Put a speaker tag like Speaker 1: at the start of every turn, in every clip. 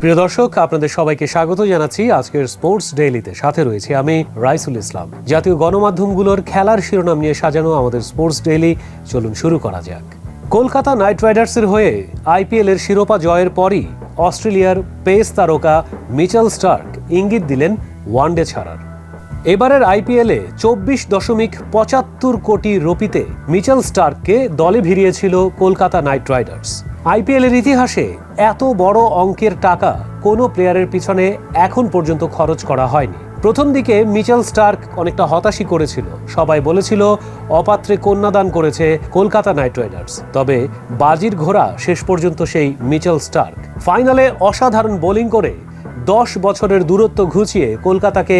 Speaker 1: প্রিয় দর্শক, আপনাদের সবাইকে স্বাগত জানাচ্ছি আজকের স্পোর্টস ডেইলিতে। সাথে রয়েছে আমি রাইসুল ইসলাম। জাতীয় গণমাধ্যমগুলোর খেলার শিরোনাম নিয়ে সাজানো আমাদের স্পোর্টস ডেইলি চলুন শুরু করা যাক। কলকাতা নাইট রাইডার্সের হয়ে আইপিএল এর শিরোপা জয়ের পরই অস্ট্রেলিয়ার পেস তারকা মিচেল স্টার্ক ইঙ্গিত দিলেন ওয়ানডে ছাড়ার। এবারের আইপিএলে 24.75 কোটি রুপিতে মিচেল স্টার্ককে দলে ভিড়িয়েছিল কলকাতা নাইট রাইডার্স। আইপিএল এর ইতিহাসে এত বড় অঙ্কের টাকা কোনো প্লেয়ারের পিছনে এখন পর্যন্ত খরচ করা হয়নি। প্রথম দিকে মিচেল স্টার্ক অনেকটা হতাশই করেছিল। সবাই বলেছিল অপাত্রে কন্যাদান করেছে কলকাতা নাইট রাইডার্স। তবে বাজির ঘোড়া শেষ পর্যন্ত সেই মিচেল স্টার্ক। ফাইনালে অসাধারণ বোলিং করে 10 বছরের দূরত্ব ঘুচিয়ে কলকাতাকে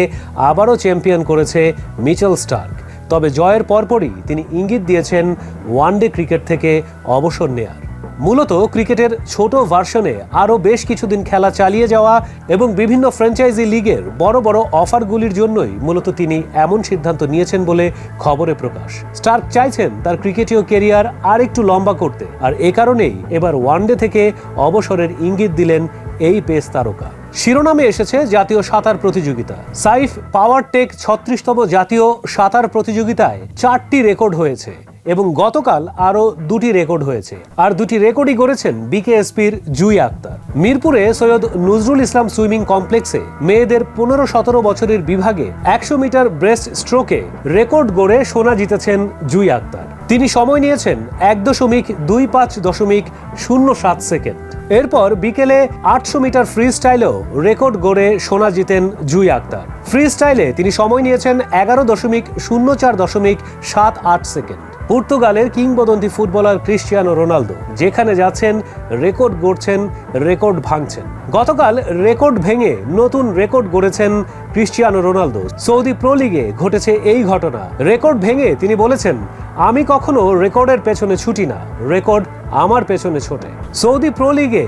Speaker 1: আবারও চ্যাম্পিয়ন করেছে মিচেল স্টার্ক। তবে জয়ের পরপরই তিনি ইঙ্গিত দিয়েছেন ওয়ানডে ক্রিকেট থেকে অবসর নেয়ার। মূলত ক্রিকেটের ছোট ভার্সনে আরও বেশ কিছুদিন খেলা চালিয়ে যাওয়া এবং বিভিন্ন ফ্র্যাঞ্চাইজি লিগের বড় বড় অফারগুলির জন্যই মূলত তিনি এমন সিদ্ধান্ত নিয়েছেন বলে খবরে প্রকাশ। স্টার্ক চাইছেন তার ক্রিকেটীয় কেরিয়ার আর একটু লম্বা করতে, আর এ কারণেই এবার ওয়ানডে থেকে অবসরের ইঙ্গিত দিলেন এই পেস তারকা। শিরোনামে এসেছে জাতীয় সাঁতার প্রতিযোগিতা। সাইফ পাওয়ারটেক 36তম জাতীয় সাঁতার প্রতিযোগিতায় 4টি রেকর্ড হয়েছে এবং গতকাল আরও 2টি রেকর্ড হয়েছে। আর 2টি রেকর্ডই গড়েছেন বিকেএসপির জুই আক্তার। মিরপুরে সৈয়দ নজরুল ইসলাম সুইমিং কমপ্লেক্সে মেয়েদের 15-17 বছরের বিভাগে 100 মিটার ব্রেস্ট স্ট্রোকে রেকর্ড গড়ে সোনা জিতেছেন জুই আক্তার। তিনি সময় নিয়েছেন 1.25.07 সেকেন্ড। এরপর বিকেলে 800 মিটার ফ্রি স্টাইলেও রেকর্ড গড়ে সোনা জিতেন জুই আক্তার। ফ্রি স্টাইলে তিনি সময় নিয়েছেন 11.04.78 সেকেন্ড। পর্তুগালের কিংবদন্তি ফুটবলার ক্রিস্টিয়ানো রোনালদো যেখানে যাচ্ছেন রেকর্ড গড়ছেন, রেকর্ড ভাঙছেন। গতকাল রেকর্ড ভেঙে নতুন রেকর্ড গড়েছেন ক্রিস্টিয়ানো রোনালদো। সৌদি প্রো লিগে ঘটেছে এই ঘটনা। রেকর্ড ভেঙে তিনি বলেছেন, আমি কখনো রেকর্ডের পেছনে ছুটি না, রেকর্ড আমার পেছনে ছোটে। সৌদি প্রো লিগে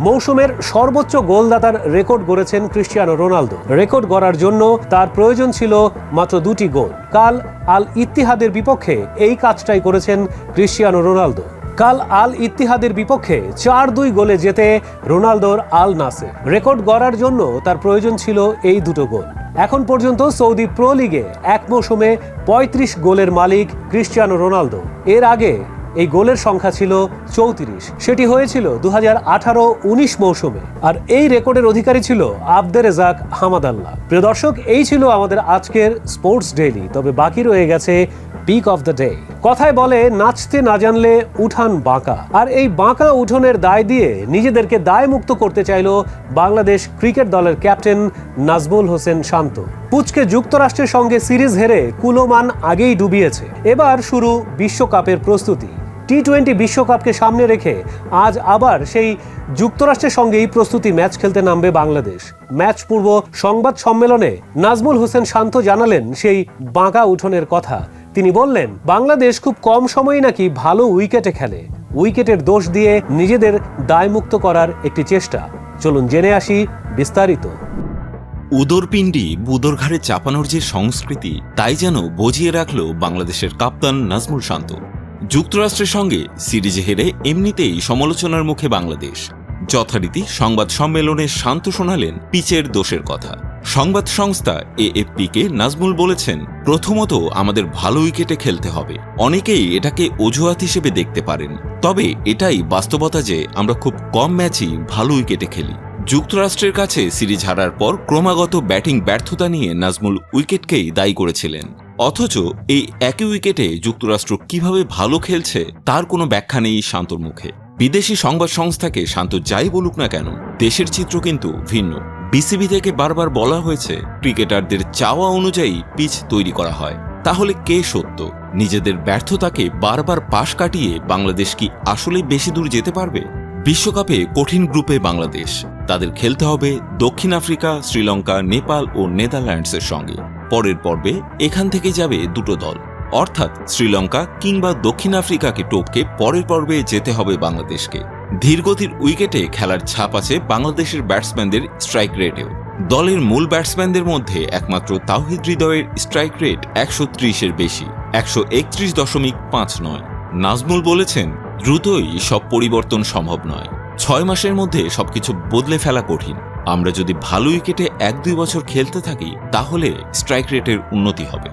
Speaker 1: মৌসুমের সর্বোচ্চ গোলদাতার রেকর্ড গড়েছেন ক্রিস্টিয়ানো রোনালদো। রেকর্ড গড়ার জন্য তার প্রয়োজন ছিল মাত্র 2টি গোল। কাল আল ইত্তিহাদের বিপক্ষে এই কাজটাই করেছেন ক্রিস্টিয়ানো রোনালদো। কাল আল ইত্তিহাদের বিপক্ষে 4-2 গোলে জেতে রোনালদোর আল নাসের। রেকর্ড গড়ার জন্য তার প্রয়োজন ছিল এই 2টো গোল। এখন পর্যন্ত সৌদি প্রো লিগে এক মৌসুমে 35 গোলের মালিক ক্রিস্টিয়ানো রোনালদো। এর আগে এই গোলের সংখ্যা ছিল 34। সেটি হয়েছিল 2018-19 মৌসুমে। আর এই রেকর্ডের অধিকারী ছিল আবদেরেজাক হামাদাল্লাহ। প্রিয় দর্শক, এই ছিল আমাদের আজকের স্পোর্টস ডেইলি। তবে বাকি রয়ে গেছে পিক অফ দ্য ডে। কথায় বলে, নাচতে না জানলে উঠান বাঁকা। আর এই বাঁকা উঠোনের দায় দিয়ে নিজেদেরকে দায় মুক্ত করতে চাইল বাংলাদেশ ক্রিকেট দলের ক্যাপ্টেন নাজমুল হোসেন শান্ত। পুচকে যুক্তরাষ্ট্রের সঙ্গে সিরিজ হেরে কুলোমান আগেই ডুবিয়েছে। এবার শুরু বিশ্বকাপের প্রস্তুতি। টি-20 বিশ্বকাপকে সামনে রেখে আজ আবার সেই যুক্তরাষ্ট্রের সঙ্গেই প্রস্তুতি ম্যাচ খেলতে নামবে বাংলাদেশ। ম্যাচ পূর্ব সংবাদ সম্মেলনে নাজমুল হোসেন শান্ত জানালেন সেই বাঁকা উঠোনের কথা। তিনি বললেন, বাংলাদেশ খুব কম সময়ে নাকি ভালো উইকেটে খেলে। উইকেটের দোষ দিয়ে নিজেদের দায়মুক্ত করার একটি চেষ্টা। চলুন জেনে আসি বিস্তারিত।
Speaker 2: উদরপিণ্ডি বুদর ঘাড়ে চাপানোর যে সংস্কৃতি, তাই যেন বজিয়ে রাখল বাংলাদেশের কাপ্তান নাজমুল শান্ত। যুক্তরাষ্ট্রের সঙ্গে সিরিজে হেরে এমনিতেই সমালোচনার মুখে বাংলাদেশ। যথারীতি সংবাদ সম্মেলনে শান্ত শোনালেন পিচের দোষের কথা। সংবাদ সংস্থা এএফপিকে নাজমুল বলেছেন, প্রথমত আমাদের ভালো উইকেটে খেলতে হবে। অনেকেই এটাকে অজুহাত হিসেবে দেখতে পারেন, তবে এটাই বাস্তবতা যে আমরা খুব কম ম্যাচই ভালো উইকেটে খেলি। যুক্তরাষ্ট্রের কাছে সিরিজ হারার পর ক্রমাগত ব্যাটিং ব্যর্থতা নিয়ে নাজমুল উইকেটকেই দায়ী করেছিলেন। অথচ এই একই উইকেটে যুক্তরাষ্ট্র কিভাবে ভালো খেলছে তার কোনো ব্যাখ্যা নেই শান্তর মুখে। বিদেশি সংবাদ সংস্থাকে শান্ত যাই বলুক না কেন, দেশের চিত্র কিন্তু ভিন্ন। বিসিবি থেকে বারবার বলা হয়েছে ক্রিকেটারদের চাওয়া অনুযায়ী পিচ তৈরি করা হয়। তাহলে কে সত্য? নিজেদের ব্যর্থতাকে বারবার পাশ কাটিয়ে বাংলাদেশ কি আসলে বেশি দূর যেতে পারবে? বিশ্বকাপে কঠিন গ্রুপে বাংলাদেশ। তাদের খেলতে হবে দক্ষিণ আফ্রিকা, শ্রীলঙ্কা, নেপাল ও নেদারল্যান্ডসের সঙ্গে। পরের পর্বে এখান থেকে যাবে 2টো দল, অর্থাৎ শ্রীলঙ্কা কিংবা দক্ষিণ আফ্রিকাকে টপকে পরের পর্বে যেতে হবে বাংলাদেশকে। ধীরগতির উইকেটে খেলার ছাপ আছে বাংলাদেশের ব্যাটসম্যানদের স্ট্রাইক রেটেও। দলের মূল ব্যাটসম্যানদের মধ্যে একমাত্র তাওহিদ হৃদয়ের স্ট্রাইক রেট 130-এর বেশি, 131.59। নাজমুল বলেছেন, দ্রুতই সব পরিবর্তন সম্ভব নয়। 6 মাসের মধ্যে সবকিছু বদলে ফেলা কঠিন। আমরা যদি ভালো উইকেটে 1-2 বছর খেলতে থাকি তাহলে স্ট্রাইক রেটের উন্নতি হবে।